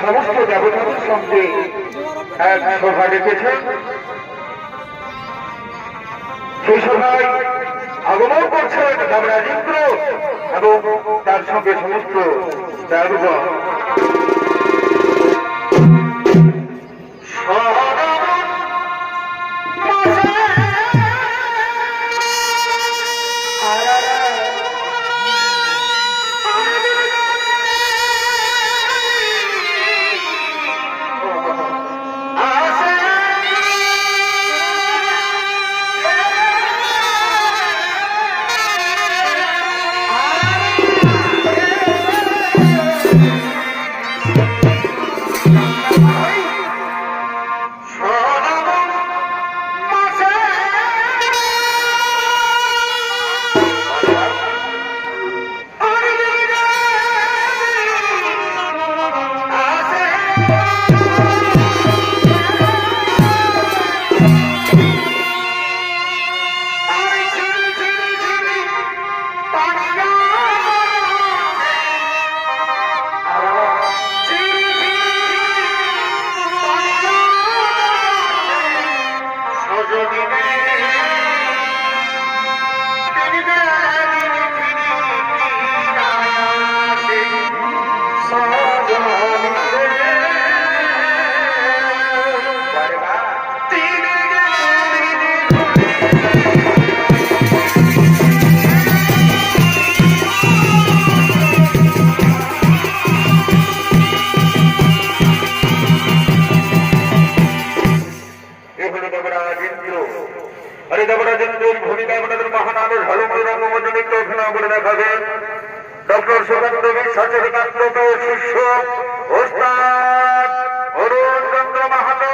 সমস্ত দেবতাদের সঙ্গে এক সভা ডেকেছেন। সেই সভায় আগমন করছেন দেবরাজ ইন্দ্র এবং তার সঙ্গে সমস্ত দেবগণ। মূল ভূমিকা আপনাদের মহানামের ঝলমল রঙ্গমঞ্চমিত্র অভিনয় করে দেখাবেন ডক্টর সুকান্ত বিশ্বাসের কান্তত শিষ্য ওস্তাদ অরুণ চন্দ্র মাহাতো।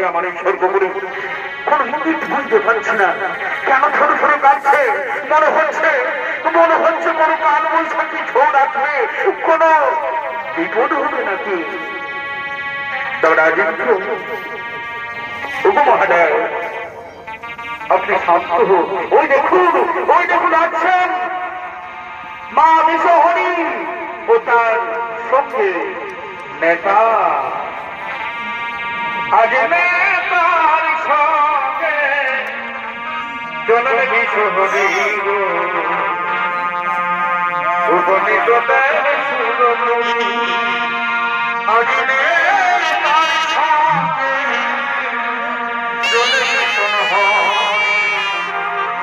আমার এই স্বর্গপুরে কোন ইঙ্গিত বুঝতে পারছি না, কেন ছোট ছোট কাটছে, মনে হচ্ছে কোনো কাল বৈশাখী ঝড় আসবে, কোন বিপদ হবে নাকি? মহাদয় আপনি শান্ত হন। ওই দেখুন আছেন মা বিশ্বহরি ও তার সঙ্গে নেতা আজ নেতার সঙ্গে চলন বিশোহরি গো উপনীত দেব সুরমণি আজ নেতার সঙ্গে চলন বিশোহরি উপনীত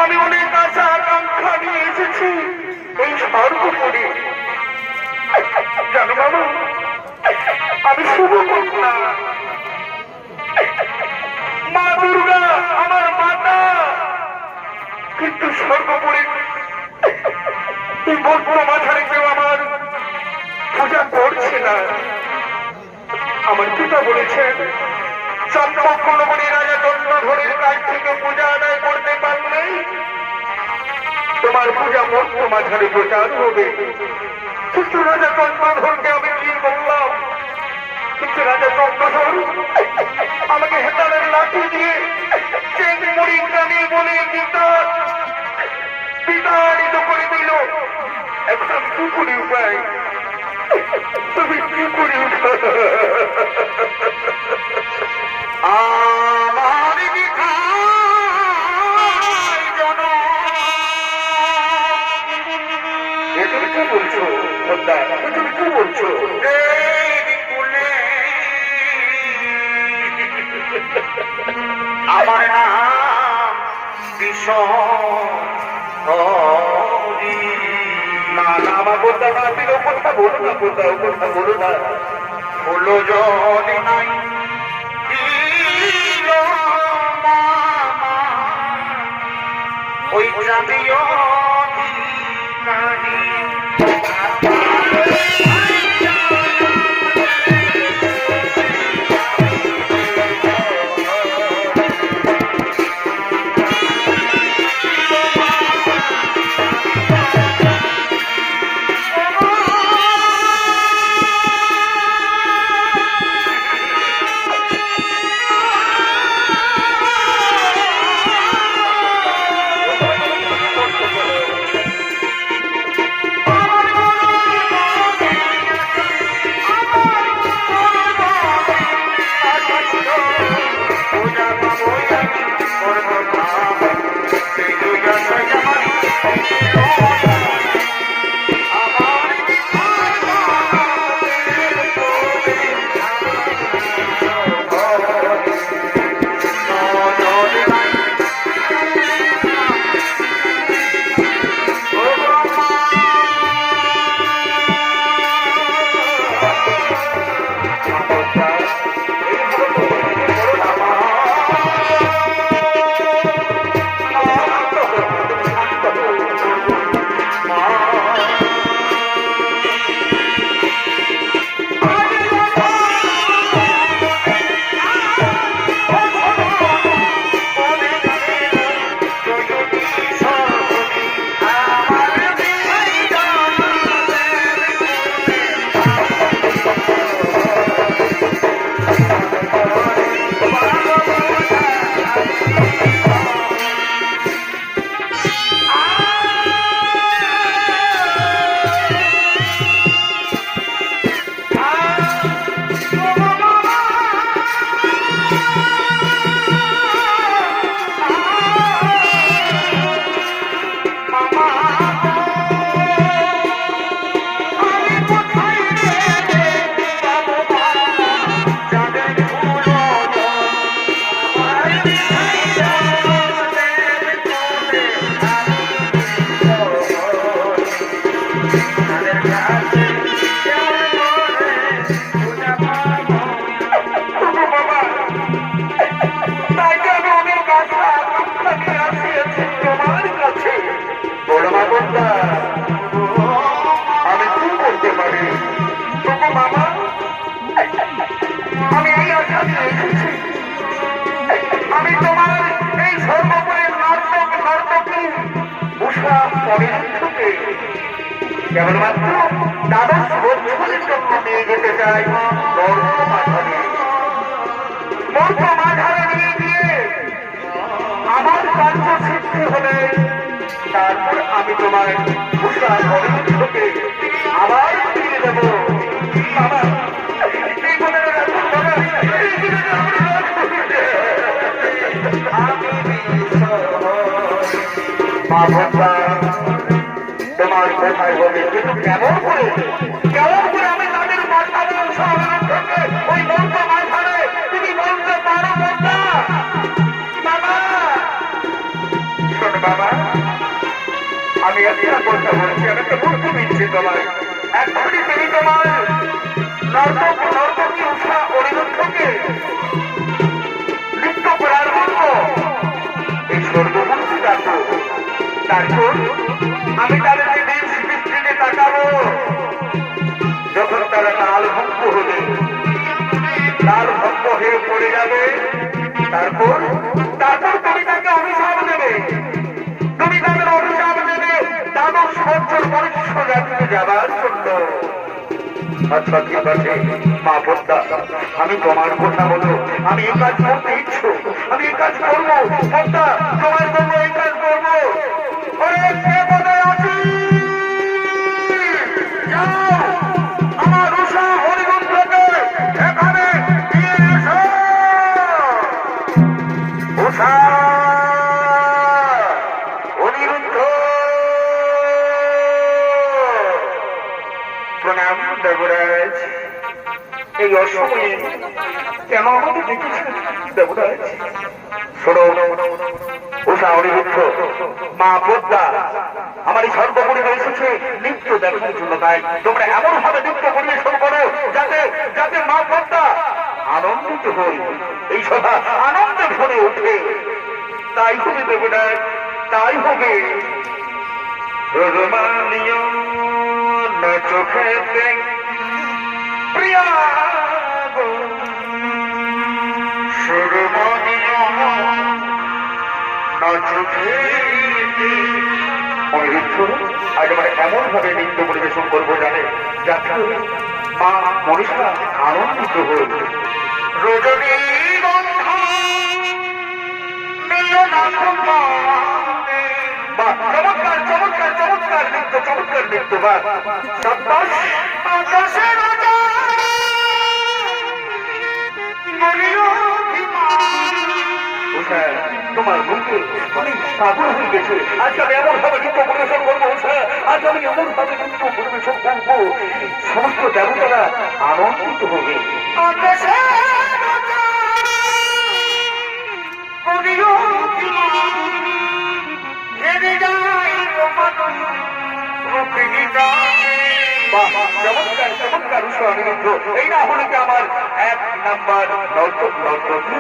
আমি অনেক আশা আকাঙ্ক্ষা নিয়ে এসেছি এই সর্বোপরি জানো বাবা আমি শুভ কন্যা মা দুর্গা আমার মাতা কিন্তু সর্বোপরি এই বর্তমান মাথায় কেউ আমার পূজা করছে না আমার পিতা বলেছেন চন্দ্রমণি রাজা চন্দ্রধরের কাছ থেকে পূজা আদায় করতে পারলেই তোমার পূজা মর্ত মাঝারে প্রচার হবে কিন্তু রাজা চন্দ্রধরকে আমি কি বললাম কিন্তু রাজা চন্দ্রধর আমাকে হেতালের লাঠি দিয়ে চেংমুড়ি প্রাণী বলে বিতাড়িত করে দিল এখন কি করি উপায় তুমি কি করি উপায় আমার তুমি কি বলছো তুমি কি বলছো আমার নাম না আমার বলতে না আপনি ও কথা বলো না কথা ও কথা বলো না বলো যদি নাই ওই জাতীয় কেবলমাত্র দ্বাদশ বছরের জন্য নিয়ে যেতে চাই মর্ত মাঝারে। মর্ত মাঝারে নিয়ে গিয়ে আমার কার্য সিদ্ধি হলে তারপর আমি তোমার উষা অনিরুদ্ধকে আবার ফিরে দেব। বাবা, এই বলে রাখুন বাবা, এই বলে রাখুন। মা ভগবান, তোমার কোথায় হবে, কিন্তু কেমন করে আমি তাদের মাথার অংশ অনিরুদ্ধকে ওই মন্ত্র মাথারে তুমি বলতে পারো না? বাবা, শোন বাবা, আমি একটা কথা বলছি, আমি তো বুঝতে দিচ্ছি তোমার এখনই তুমি তোমার নর্তকী উষা অনিরুদ্ধকে নৃত্য করার মতো এই স্বর্গমন্ত্রী ডাকো। তারপর আমি তাদেরকে নিজ দৃষ্টিতে তাকাবো। যখন তারা তালভঙ্গ হবে, তালভঙ্গ হয়ে পড়ে যাবে, তারপর তুমি তাকে অভিশাপ দেবে। তুমি তাদের অভিশাপ দেবে দ্বাদশ বছর মনুষ্য জাতিতে যাবার জন্য। আচ্ছা ঠিক আছে মা পদ্মা, আমি তোমার কথা বলো, আমি এই কাজ করতে ইচ্ছুক, আমি এই কাজ করবো। পদ্মা, তোমার জন্য এই কাজ করবো। আমার উষা অনিরুদ্ধকে এখানে নিয়ে এসো। উষা অনিরুদ্ধ, প্রণাম দেবরাজ। এই অসময়ে কেন আমাকে ডেকেছেন দেবরাজ? শোনো উষা অনিরুদ্ধ, মা পদ্মা আমার এই সর্বপরিবার এসেছে নৃত্য দেখার জন্য। তাই তোমরা এমন ভাবে নৃত্য পরিবেশন করো যাতে মা পদ্মা আনন্দিত হই, এই সভা আনন্দে ভরে ওঠে। তাই হবে দেবরাজ, তাই হবে। রোমানীয় না চোখেতে প্রিয়া গো, সুরমণীয় না চোখেতে। অনিরুদ্ধ, আজ আমরা এমন ভাবে নৃত্য পরিবেশন করবো যাতে মা মনীষা আনন্দিত হই। রজনী গন্ধা চমৎকার চমৎকার চমৎকার নৃত্য, চমৎকার নৃত্য। বা সাব্বাস। তোমার মুখে অনেক পাগল হয়ে গেছে। আজ আমি এমন ভাবে নৃত্য পরিবেশন করবো, আজ আমি এমন ভাবে নৃত্য পরিবেশন করবো সমস্ত দেবতারা আনন্দিত হবে। চমৎকার চমৎকার উষা অনিরুদ্ধ, এই না হলে কি আমার 1 নাম্বার নর্তক নর্তকী।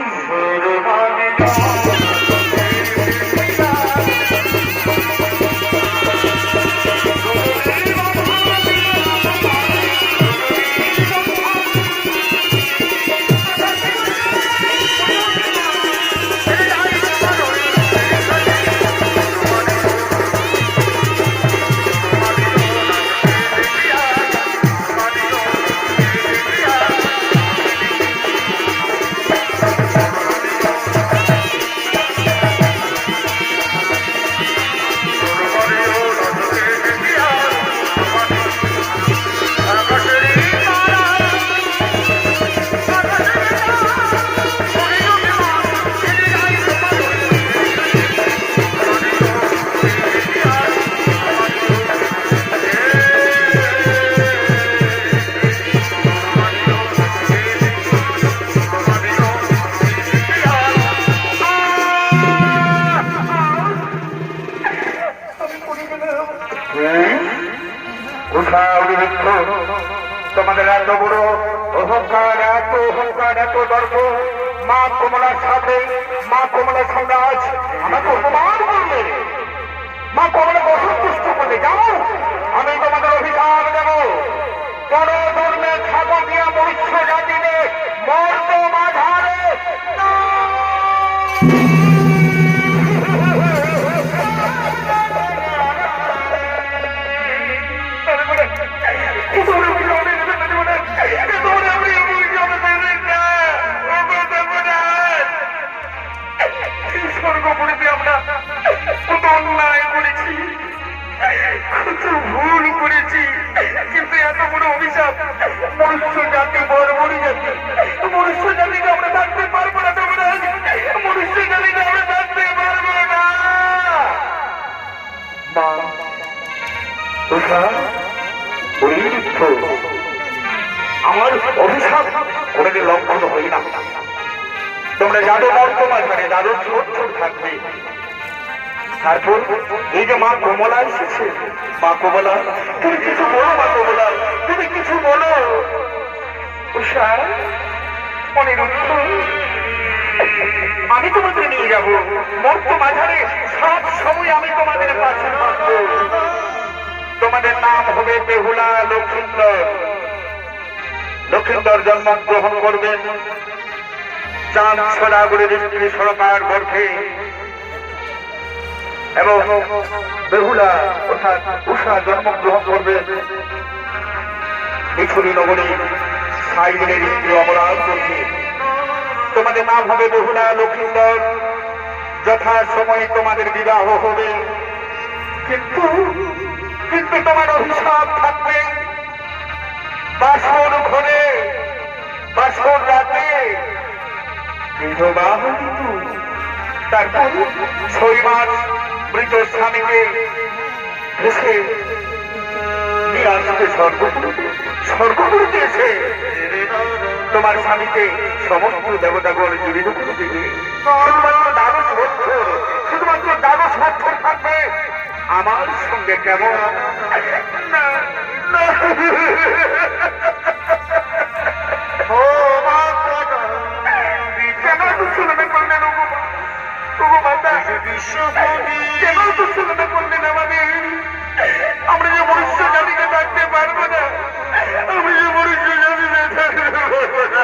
তোমাদের এত বড় অহংকার, এত গর্ব, মা কমলার সাথে আজ আমাকে অপমান করবে, মা কমলাকে অসন্তুষ্ট করবে। যাও, আমি তোমাদের অভিশাপ দেব। কোন ধর্মে থাকো দিয়া মনুষ্য জাতিতে মর্ত মাঝারে আমার অভিশাপ কোনোদিন লঙ্ঘন হই না। তোমরা যাদব বর্তমানে যাদব ছোট ছোট থাকবে। তারপর এই যে মা কমলা এসেছে, মা কমলা তুমি কিছু বলো, মা কমলা তুমি কিছু বলো। উষা অনিরুদ্ধ, আমি তোমাদের নিয়ে যাব মর্ত মাঝারে, সব সময় আমি তোমাদের পাশে থাকব। তোমাদের নাম হবে বেহুলা লক্ষিন্দর। লক্ষিন্দর জন্মগ্রহণ করবেন চাঁদ সদাগরের স্ত্রী সরকার গর্ভে, এবং বেহুলা অর্থাৎ উষা জন্মগ্রহণ করবে মিছুরি নগরী সাইলের স্ত্রী অমরার গর্ভে। তোমাদের নাম হবে বেহুলা লক্ষিন্দর। যথা সময়ে তোমাদের বিবাহ হবে, কিন্তু কিন্তু তোমার অভিশাপ থাকবে বাসর ঘরে, বাসর রাতে বিধবা হবি তুই। তারপর 6 মাস মৃত স্বামীকে ভেসে নিয়ে আসবে স্বর্গপুরীতে এসে তোমার স্বামীকে সমস্ত দেবতাগণ জীবিত করে দেবে। শুধুমাত্র 12 বছর, শুধুমাত্র 12 বছর থাকবে আমার সঙ্গে। কেমন না না ও কেন তো শুনতে করলেন কেন তো শুনতে করলেন আমাদের? আমরা যে মনুষ্য জাতিকে থাকতে পারবো না, আমরা যে মনুষ্য জাতিকে থাকতে পারবো না।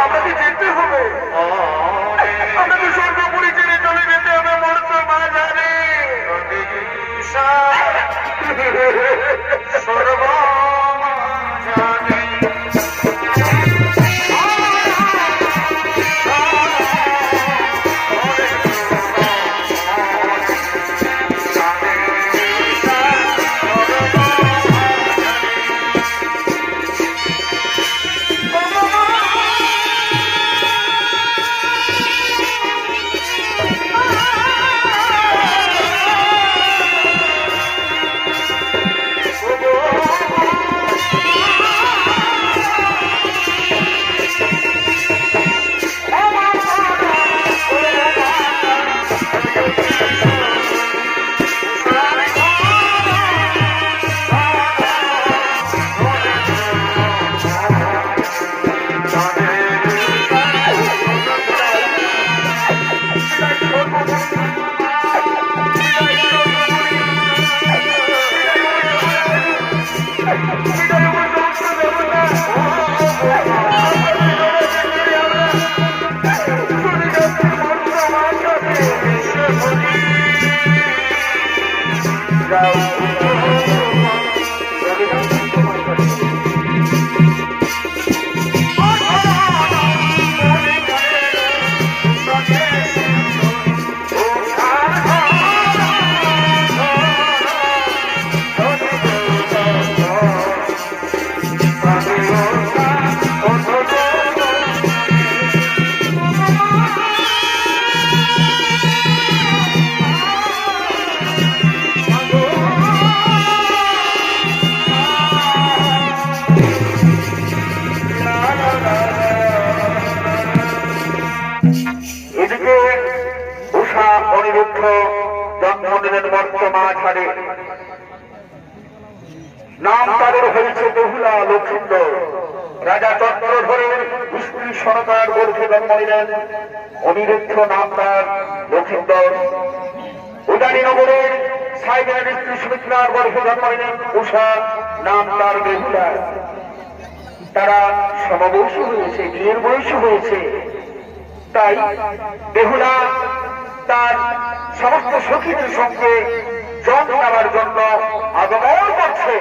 আমাকে যেতে হবে, আমাকে স্বর্গপুরী ছেড়ে চলে যেতে হবে মর্ত মাঝারে। সর্ব নাম তাদের হয়েছে বেহুলা লক্ষিন্দর। রাজা চন্দ্রধরের স্ত্রী সরকার গর্ভে জন্ম নিলেন। অনিরুদ্ধ নাম তার লক্ষিন্দর। উদানীনগরের সাইবের স্ত্রী সুমিত্রার গর্ভে জন্ম নিলেন উষা, নাম তার বেহুলা। তারা সমবয়সী হয়েছে, বিয়ের বয়সী হয়েছে। তাই বেহুলা তার সমস্ত সখীদের সঙ্গে জল নেওয়ার জন্য আগমন করছে।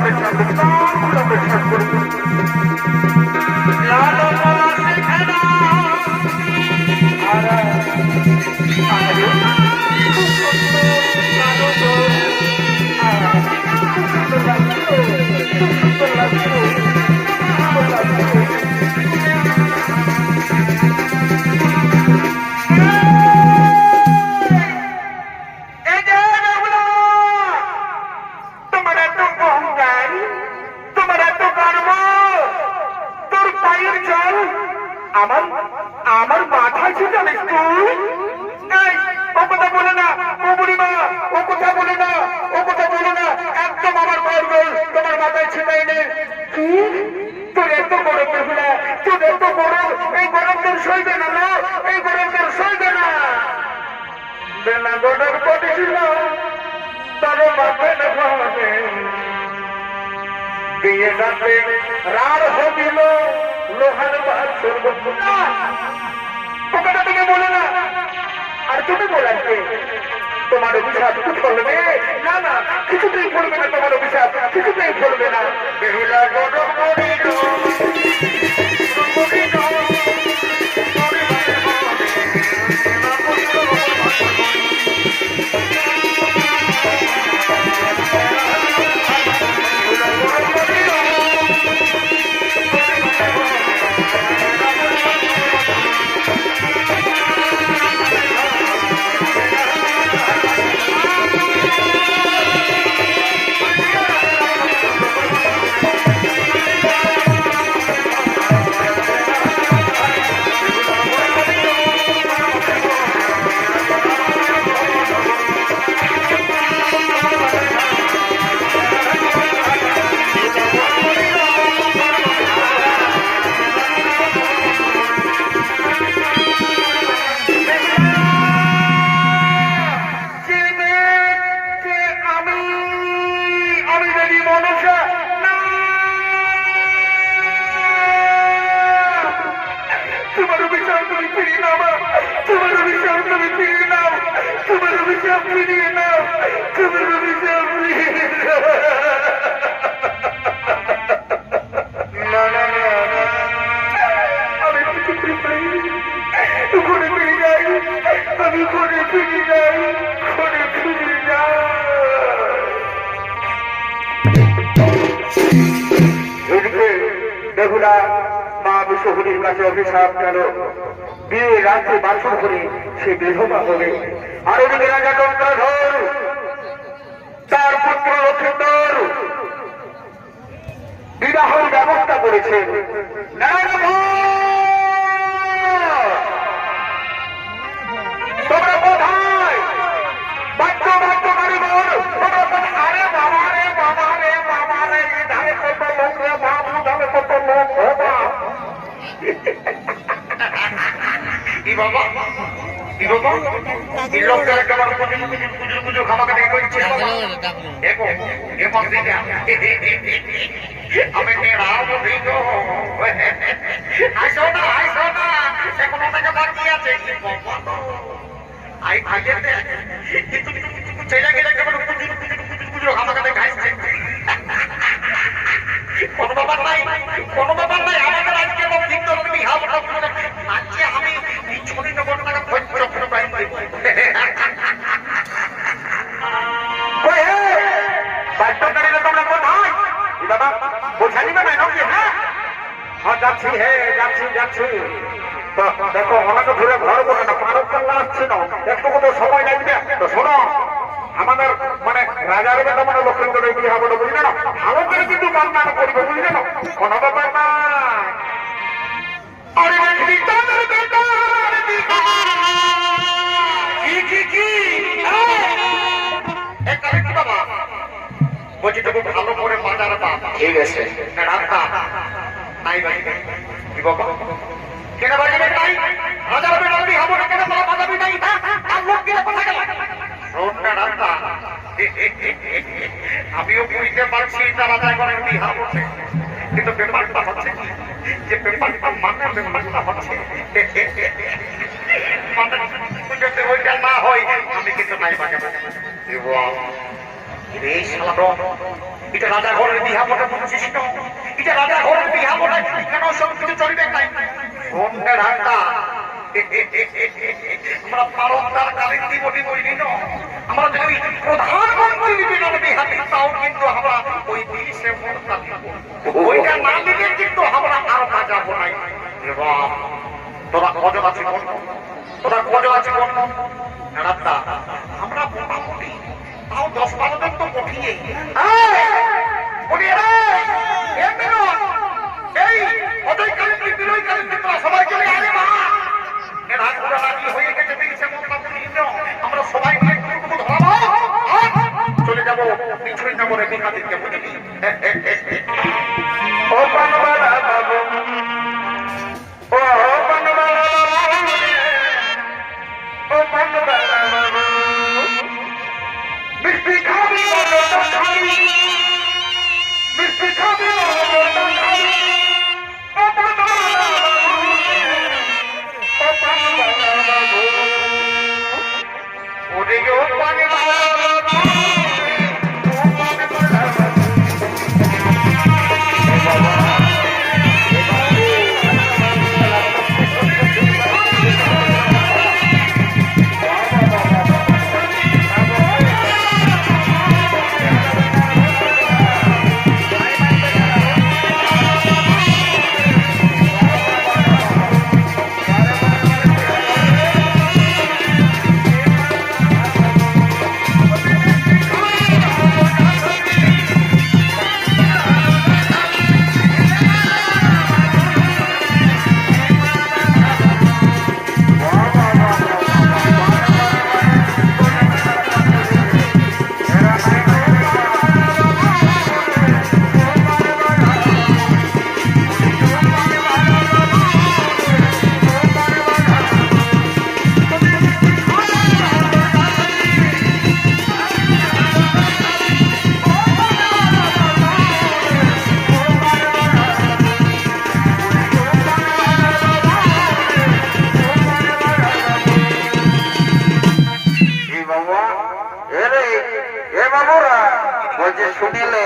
আমরা সুন্দর লাগছে, সুন্দর লাগছে। এই যে বেহুলা, তোমার এত অহংকার, তোমার এত গর্ব, তোর পায়ের জল আমার আমার মাথায় ছিটালিস তুই? এই, ও কথা বলে না, ও বুড়িমা, ও কথা বলে না, ও কথা বলে না, একদম আমার পায়ের জল তোমার মাথায় ছিটাই নে। কি? তোর এত বড় বেহুলা, তোর এত বড়, এই গরম তোর সইবে না, না এই গরম তোর সইবে না। বেলা গড়ের পড়েছিল তার মাথায় না ভাবে, বিয়ে রাতে রার হবিল লোহার বাসর বন্ধুরা। ওখানে থেকে বলে না, আর তুমি বলাচ্ছে তোমার অভিশাপ কিছু ফলবে না, না কিছুতেই ফলবে না, তোমার অভিশাপ কিছুতেই ফলবে না। বেহুলা গরম করিল বেহুলা মা বিশ্বহরির কাছে অভিশাপ গেল, বিয়ে রাত্রে বাসন করে সে বিধবা হবে। আর ওদিকে রাজা চন্দ্রধর তার পুত্র লক্ষ্মীধর বিবাহের ব্যবস্থা করেছেন। তোমরা কোথায় বাদ্য বাদ্য কারিগর, তোমরা কোথায়? আরে বাবা রে বাবা রে বাবা রে, ধারে কত লোক রে বাবু, ধারে কত লোক রে বাবা। কি বাবা, কি বাবা, এই লোকটার কেমন পুজো খামাকা দেখে করছে দেখো, এমন দিকে আমি নেড়াও দিত। হাসো না, হাসো না, এখন ওটাকে বাকি আছে। কি বাবা আই ভাইয়ের কিন্তু ছেলে গেলে কেমন পুজো খামাকা দেখে হাসছে। কোনো ব্যাপার নাই, কোনো ব্যাপার নাই, আমাদের আজকে আজকে আমি এই 6 টাকা পাই। তোমরা কোথায় বাবা, বোঝা নিবে না নাকি? হ্যাঁ যাচ্ছি, হ্যাঁ যাচ্ছি যাচ্ছি। দেখো অনেক ঘুরে ঘর বলে না, পারক পাল্লা আসছে না, একটু কত সময় লাগবে। তো শোনো, আমাদের মানে রাজার বেটা মানে লক্ষ্মীদের বিয়ে হবে না, বুঝলে না? ভালো করে কিন্তু বান্না করবে, বুঝলে না? কোনো ব্যাপার না। আরে বলছি তবু ভালো করে বাজার বাবা, ঠিক আছে রাস্তা নাই বাড়িতে কি বাবা, কেন বাড়িতে নাই? রাজার বেটা আমি হবো না, কেন বাজাবি নাই? আর লোক গেলে কোথায় গেল? রোডটা রাস্তা আমিও বুঝতে পারছি এটা রাজা ঘরের বিহা বসে, কিন্তু ব্যাপারটা হচ্ছে যে ব্যাপারটা মানে ব্যাপারটা হচ্ছে যদি ওইটা না হয় আমি কিন্তু নাই বাজাবো। এই শালা এটা রাজা ঘরের বিহা বটে, বুঝছিস তো? এটা রাজা ঘরের বিহা বটে, কেন সব কিছু চলবে নাই? কোনটা রাস্তা আমরা পারদার কালিন্দি বলি বলি না, আমরা যদি প্রধানমন্ত্রী বিনোদী হাতে তাও কিন্তু আমরা ওই 30-এ ভোটটা দিব। ওইটা না দিলে কিন্তু আমরা আর বাজাবো নাই। তোরা কজন আছে কোন, তোরা কজন আছে কোন রাস্তা, আমরা মোটামুটি তাও 10-12 জন তো পঠিয়ে এই অজয় কালিন্দি বিনয় কালিন্দি তোরা সবাই চলে আরে মা হয়ে গেছে 30-এ ভোটটা দিল। আমরা সবাই মিলে ধরাবো, চলে যাবো পিছনে যাবো রে বিকাদিকে বুঝলি। ও পানবালা বাবু, ও পানবালা বাবু, ও পানবালা বাবু, মিষ্টি খাবি মটন খাবি, মিষ্টি খাবি মটন খাবি, ও পানবালা বাবু, ও পানবালা বাবু, ওরে ও পানবালা বাবু, ও পানবালা বাবু। শুনেলে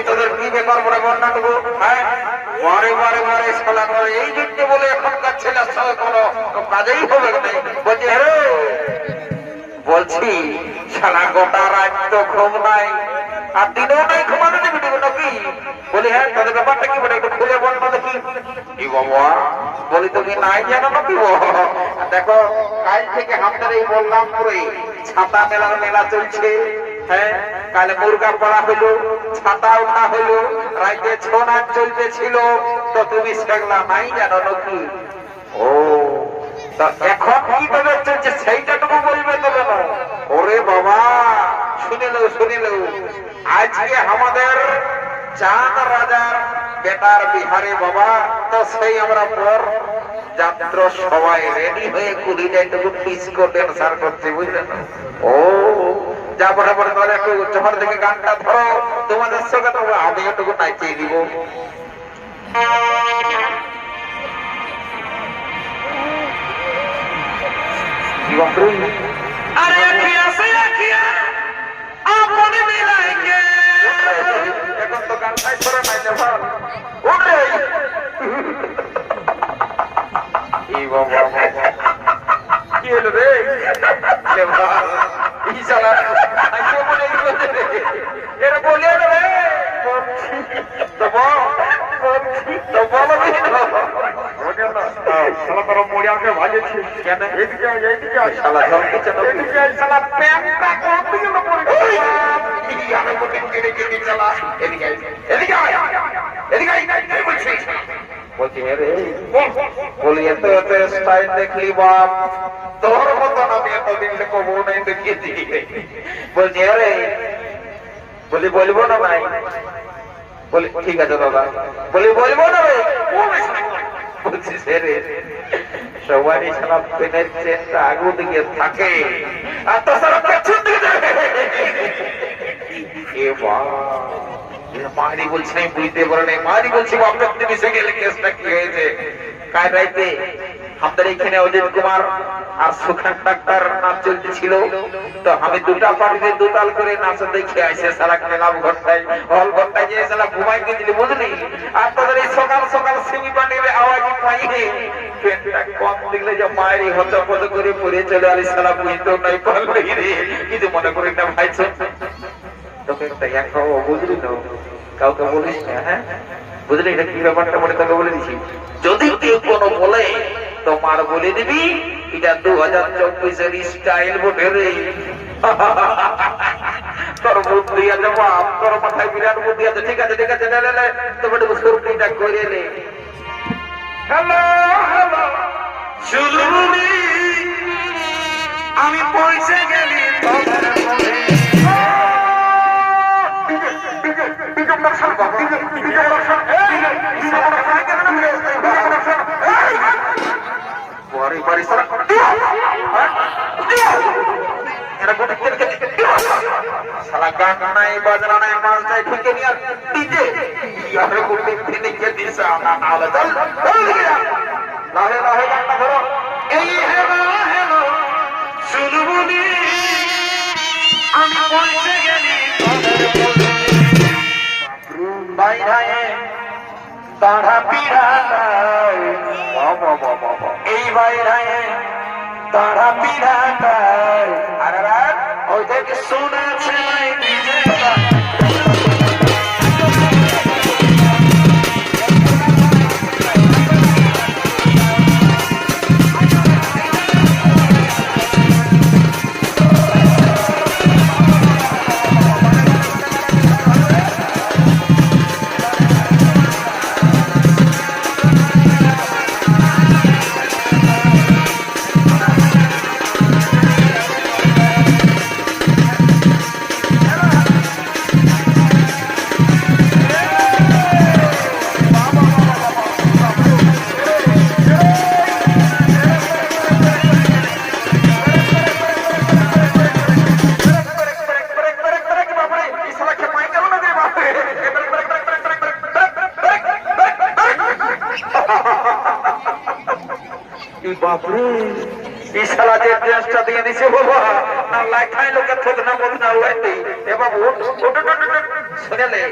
তোদের কি বেকার বলে বন্যা দেবো? হ্যাঁ, বারে বারে বারে শালা করে এই যুদ্ধ বলে এখনকার ছেলের সঙ্গে কোনো কাজেই হবে না। বলছি হ্যাঁ, বলছি শালা গোটা রাত তো ঘুম নাই, আর দিনেও নাই ঘুমানো দেবে নাকি? বলি হ্যাঁ, তাদের ব্যাপারটা কি বলে একটু খুলে বল না দেখি। কি বাবা বলি তুমি নাই জানো নাকি? দেখো কাল থেকে আমাদের এই বলরামপুরে ছাতা মেলার মেলা চলছে। হ্যাঁ, কালে মুরগা পড়া হইলো, ছাতা উঠা হইলো, রাইতে ছৌ নাচ চলতেছিল, তো তুমি সেগুলা নাই জানো নাকি? ও এখন কি তবে চলছে সেইটাটুকু বলবে তবে না? ওরে বাবা শুনিল আজকে আমাদের চাঁদ রাজার বেটার বিহারে বাবা, তো সেই আমরা পর যাত্র সবাই রেডি হয়ে কুড়িটাইটুকু পিস করে ড্যান্সার করছে বুঝলেন? ও যা পরে পরে তাহলে একটু চোখের থেকে গানটা ধরো, তোমাদের সঙ্গে তোমরা আমি একটুকু নাচিয়ে দিব। अरे अखिया से अखिया आपने मिलाएंगे এখন তো গান সাইড করে নাই দেবা ওরে এই বাবা কি হলো রে দেবা এই শালা আইসো বলে এর বলে রে তো বলো শালা তোর মরিয়াকে ভাজেছি কেন? এদিকে এইদিকে শালা জলদি চলো, এদিকে শালা প্যান্টটা কত দিন পরে এই আমি বলি এদিকে শালা এদিকে এদিকে এদিকে বলছি বলছি রে বলি এত এত স্টাইল দেখলি বাপ, তোর মতন আমি এতদিন কবো নাই দেখিয়েছি। বলছি রে বলি বলবো না ভাই? বলি ঠিক আছে দাদা, বলি বলবো না রে? বলছি রে সবারই সারা পেনের চেনটা আগু দিকে থাকে আর তো সারা পেছন দিকে যাবে। এ মারি বলছি আমি বুঝতে পারে নাই, মারি বলছি আপনার মিশে গেলে কেসটা কি হয়েছে? কাল রাইতে আমাদের এখানে অজিত কুমার আর সুখান ডাক্তার নাচ চলতেছিল, তো আমি দুটা পার্টিতে দুতাল করে নাচ দেখে আইসে সারা ক্লাব ঘরটায় হল ঘরটায় যে সারা ঘুমাই গেছিলি বুঝলি। আর তাদের এই সকাল সকাল সিমি পানির আওয়াজ পাইয়ে পেটটা কম দেখলে যে মায়েরই হতপত করে পড়ে চলে আলি সারা বুঝতেও নাই পারলে রে কিছু মনে করি না ভাই। তোকে একটা এক খাওয়া বুঝলি তো, কাউকে বলিস না, হ্যাঁ বুঝলি এটা কি ব্যাপারটা মনে তোকে বলে দিচ্ছি। যদি কেউ কোনো বলে তোমার বলে দিবি এটা 2024-এর স্টাইল বটে রে। তোর বুদ্ধি আছে বাপ, তোর মাথায় বিরাট বুদ্ধি আছে। ঠিক আছে ঠিক আছে, তোমার সর্দিটা করে রে। হ্যালো হ্যালো শুনুনি আমি পৌঁছে গেলি সারা গান নাই বাজনা নাই মাল চাই ঢুকে নিয়ে ডিজে ইয়ারে গুলি ফিনে কে দিছে আলাদা লাহে লাহে গানটা ধরো। এই হেলো হেলো শুনবুনি আমি পৌঁছে গেলি বাইরে তাড়া পিড়া এই বাইরে তাড়া পিড়া আর ওই থেকে শুনেছে বাপরে এই শালা যে ড্রেসটা দিয়ে দিছে বাবা না লাইখাই লোকে থত না বল না ওইতে এ বাবু শুনেলে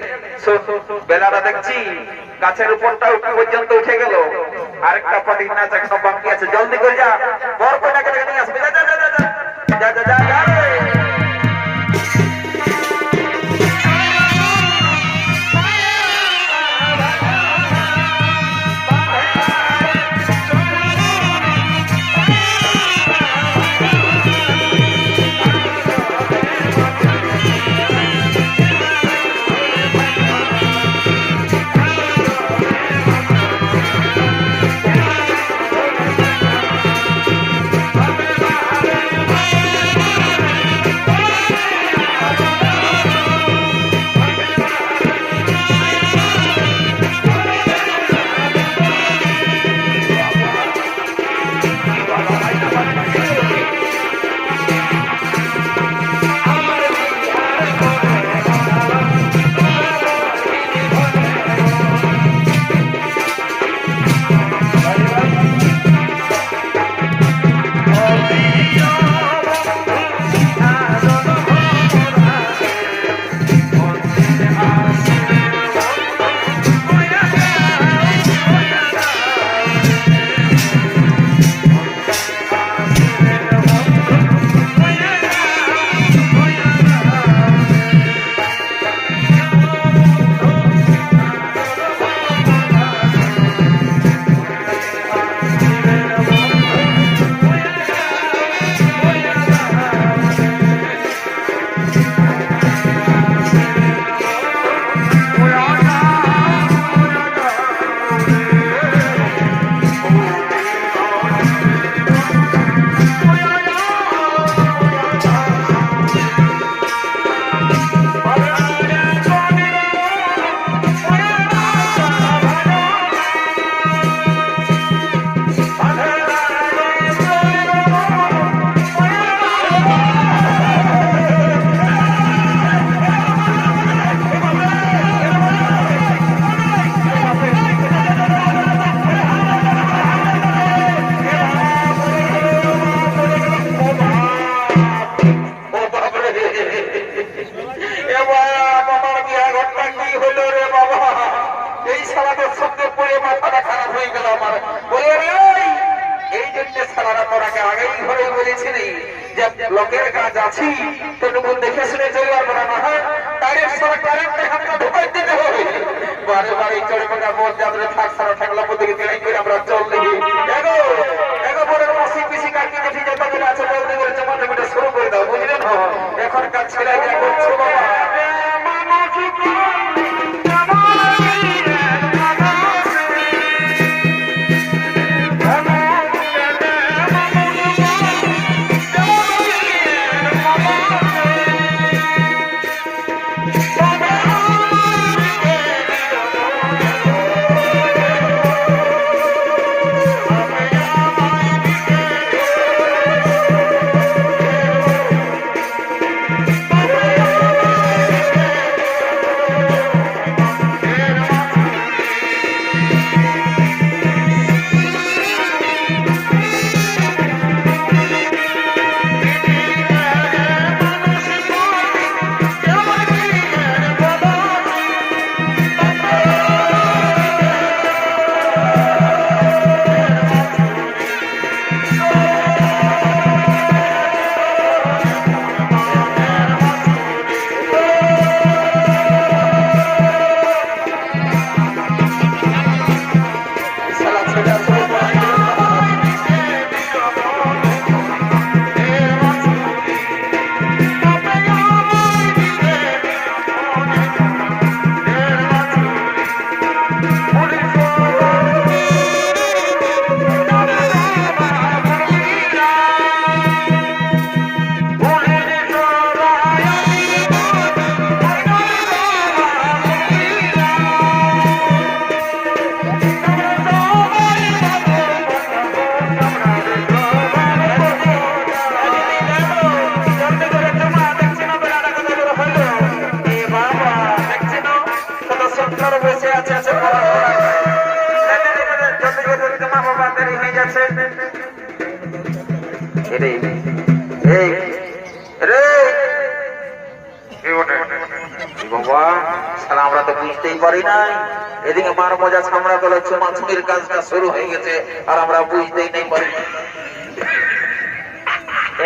বেলাটা দেখছি গাছের উপরটা উঠে পর্যন্ত উঠে গেল। আরেকটা পার্টি নাচ এখনো বাকি আছে, জলদি করে যা বর কইনাকে নিয়ে আসবে। যা যা যা যা যা যা যা এই সালাদের সঙ্গে পড়ে মাথাটা খারাপ হয়ে গেল আমার। বলে এই জন্য সালারা তোরাকে আগেই ঘরে বলেছিলি যে লোকের কাজ আছি তোটুকু দেখে শুনে চলবার বলা না হয় তারের সারা কারেন্টে হাতটা ঢুকাই দিতে হবে। বারে বারে চড়ে পড়া বোধ যাদের থাক সারা থাকলাম ওদিকে তেড়াই করে আমরা চল দেখি এগো এগো বড়ের মাসি পিসি কাকি দেখি যত করে আছে বলতে করে জমাটা শুরু করে দাও বুঝলেন। এখনকার ছেলে যা করছো বাবা আমরা তো বুঝতেই পারি নাই এদিকে মার মজা ছামড়া দলে চুমাচুমির কাজটা শুরু হয়ে গেছে আর আমরা বুঝতেই নেই পারি।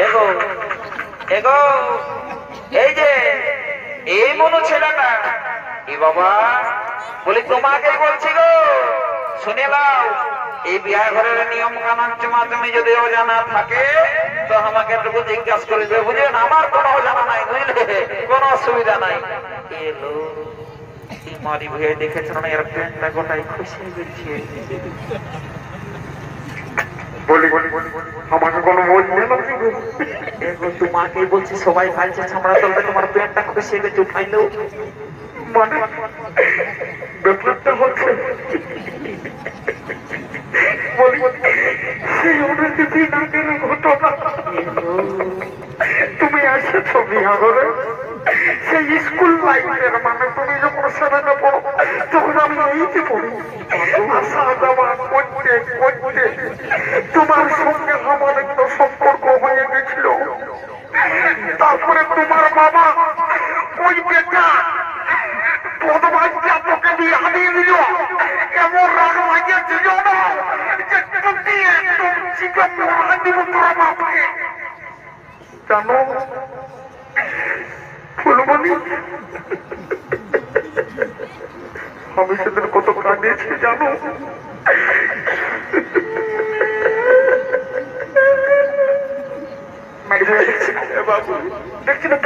এগো এগো এই যে এই মনো ছেলেটা এ বাবা বলি তোমাকে বলছি গো শুনে নাও এই বিয়ে ঘরের নিয়ম কানুন চুমাচুমি যদি অজানা থাকে তো আমাকে একটু জিজ্ঞাসা করে দেবে বুঝলেন। আমার কোনো অজানা নাই বুঝলে কোনো অসুবিধা নাই। এলো মারি ভুয়ে দেখেছ না এর প্যান্টটা গোটাই খুশি গেছে। বলি আমাকে কোনো মন নেই তোমাকে বলছি সবাই ভালছে ছামড়া তলতে তোমার প্যান্টটা খুশি গেছে উঠাই দেও মানে ব্যাপারটা হচ্ছে বলি সেই অনেক দিন আগের ঘটনা তুমি এসেছো বিয়া করে সেই স্কুল লাইফের মানে তুমি যখন সেভেনে পড়ো তখন আমি এইতে পড়ি আসা যাওয়া করতে করতে তোমার সঙ্গে আমার একটা সম্পর্ক হয়ে গেছিল। তারপরে তোমার বাবা ওই বেটা পদবাচ্চা তোকে বিয়ে হারিয়ে দিল এমন রাগ লাগিয়ে দিল না যে তুমি একদম জীবন মরা দিব তোর বাপকে জানো ফুলমণি। আমি সেদিন কত কাঁদিয়েছি জানো। দেখছি না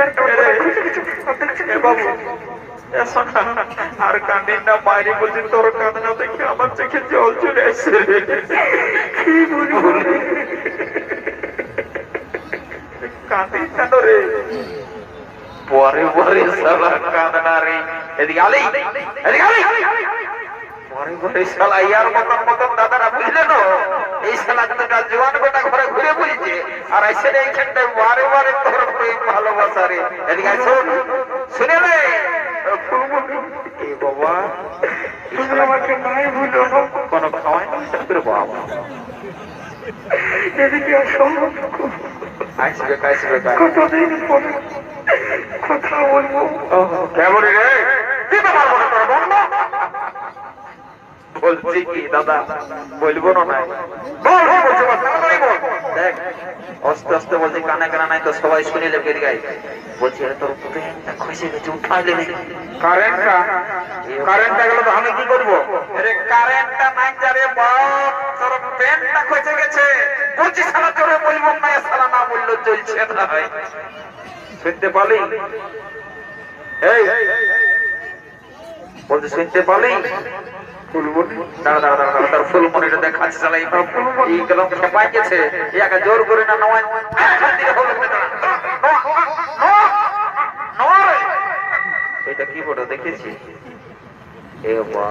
আর কান্দিন না বাইরে বলছি তোর কান্না দেখে আমার চোখে জল চলে আসছে। কি বলবো কান্দিন কেন রে পরে পরে সালা কাঁদনা রে এদিকে আলি এদিকে আলি পরে পরে সালা ইয়ার মতন মতন দাদারা বুঝলে না এই সালা দুটা জোয়ান বেটা ঘরে ঘুরে বুঝছে আর এসে এইখানটায় বারে বারে তোর প্রেম ভালোবাসা রে এদিকে শোন শুনে রে বাবা তুমি আমাকে নাই ভুলো কোন খাওয়াই না বাবা এদিকে আসো আসবে আসবে কতদিন পরে কথা বলবো। কেমন রে দিতে পারবো না তোর বন্ধ বলছি কি দাদা বলবো না নাই বল বলছি তাড়াতাড়ি বল দেখ আস্তে আস্তে বলছি কানে কানে নাই তো সবাই শুনিলে বের গাই বলছি আরে তোর পেনটা খসে গেছে উঠাইলে কারেন্টটা গেল তো আমি কি করব আরে কারেন্টটা নাই যারে বাপ তোর পেনটা খসে গেছে বলছি শালা তোরে বলবো না শালা না বললো চলছে না ভাই শুনতে পালি এই বলতে শুনতে পালি দাঁড়া দাঁড়া দাঁড়া তার ফুলমনিটা দেখাচ্ছে শালা এই কলম খেপাই গেছে একা জোর করে না নয় এটা কি ফটো দেখেছি এ বাবা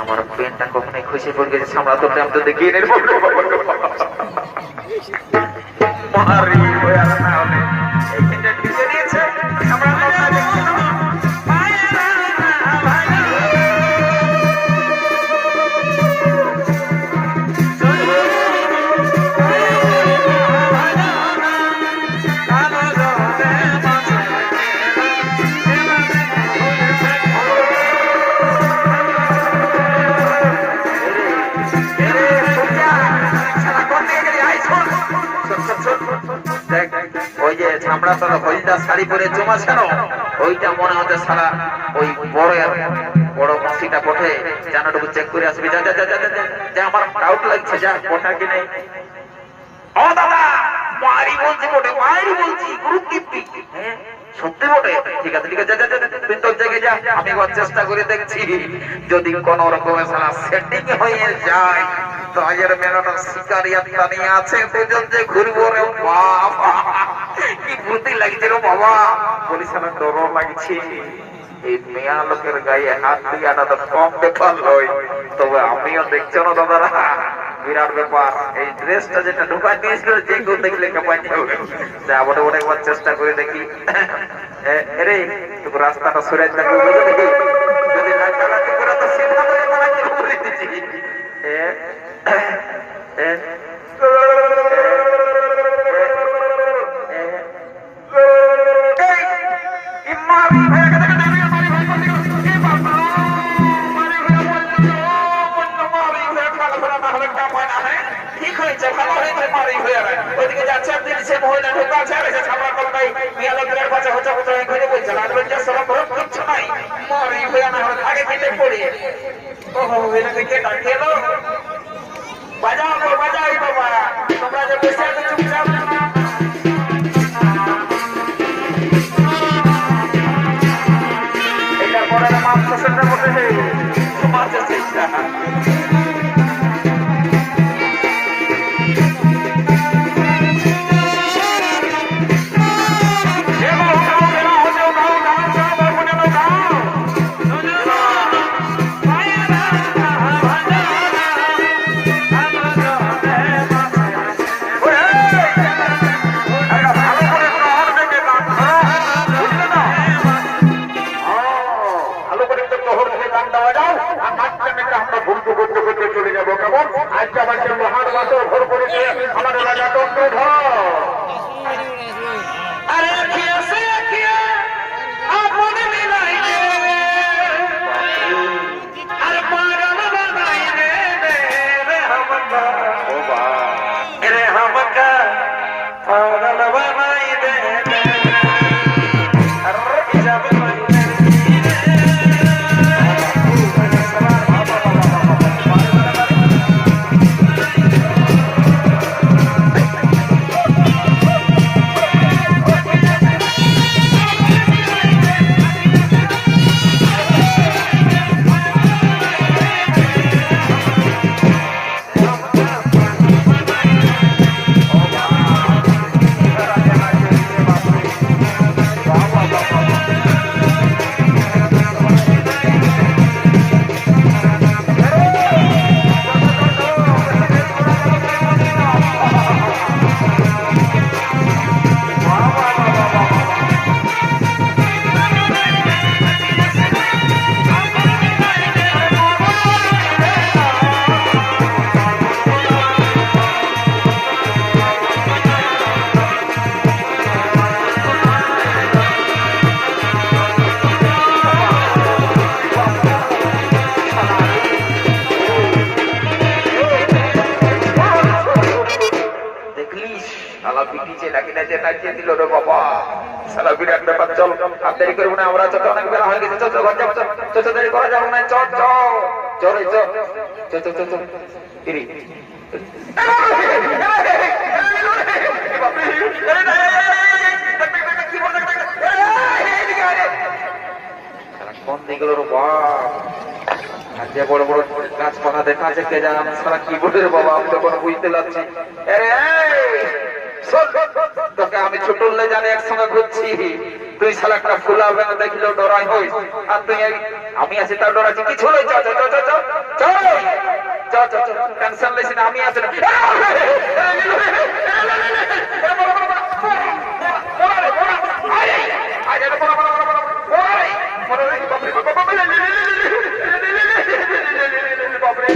আমার পেনটা কখনোই খুশি পড়ে গেছে সামলা তো টাইম তো দেখি নেই মারি হয়ে আর না হলে এইটা ঢুকে দিয়েছে আমরা কথা দেখছি না ওই যে ছামড়া তোরা হলদা শাড়ি পরে জমাছে না ওইটা মনে হচ্ছে সারা ওই বড় মাসিটা পঠে জানাটুকু চেক করে আসবি যা যা যা যা যা আমার ডাউট লাগছে যা পঠা কি নেই ও দাদা মারি বলছি বটে মারি বলছি গুরু দীপ্তি সত্যি বটে ঠিক আছে ঠিক আছে যা যা যা তুই তোর জায়গায় যা আমি একবার চেষ্টা করে দেখছি যদি কোন রকমের সারা সেটিং হয়ে যায় তো আজের মেলাটা শিকারিয়াতটা নিয়ে আছে দুজন যে ঘুরবো রে বাবা কি বুদ্ধি লাগছে রে বাবা বলিস না ডর লাগছে এই মেয়া লোকের গায়ে হাত দিয়াটা তো কম ব্যাপার নয় তবে আমিও দেখছো না দাদারা বিরাট ব্যাপার এই ড্রেসটা যেটা ঢুকাই দিয়েছিল যে কেউ দেখলে কেমন হবে আবার ওটা একবার চেষ্টা করে দেখি রে তোর রাস্তাটা সরে থাকবে যদি লাগালাগি করে তো সেটা বলে দিচ্ছি ঠিক হয়েছে ভালো হয়েছে মারি হয়ে ওইদিকে যাচ্ছে আপনি সে মহিলা ঢোকা আছে ছাড়া কলকাই মিয়া লোকের বাচ্চা হচ্ছে ঘুরে বলছে লাগলো সব কিচ্ছু নাই মারি হয়ে না আগে কেটে পড়ি ওহো এটাকে কে ডাকেলো বাজাও বাজাও বাবা তোমরা যে বসে আছো চুপচাপ এটা পরে মাছ সেটা বসে মাছ চেষ্টা নাচিয়ে দিল রে বাবা। শালা বিরাট ব্যাপার। চল আর দেরি করবো না, আমরা চল, অনেক বেলা হয়ে গেছে। চল চল ঘর যাবো, চল চল চল, দেরি করা যাবো না। চল চল চল চল চল চল চল চল ইরি কোন দিকে গেল রে বাপ? আর যে বড় বড় গাছপালা দেখা আছে কে জানে সারা কি বলে রে বাবা, আমি তো কোনো বুঝতে পারছি। আরে শোন, তোকে আমি ছোট জানি একসঙ্গে ঘুরছি, তুই শালা একটা ফুলা বেলা দেখলেও ডরাই হইস, আর তুই আমি আছি তার ডরাচ্ছি কিছু নয়। চল চল চল চল চল চল চল, টেনশন লইস না, আমি আছি না। বাপরে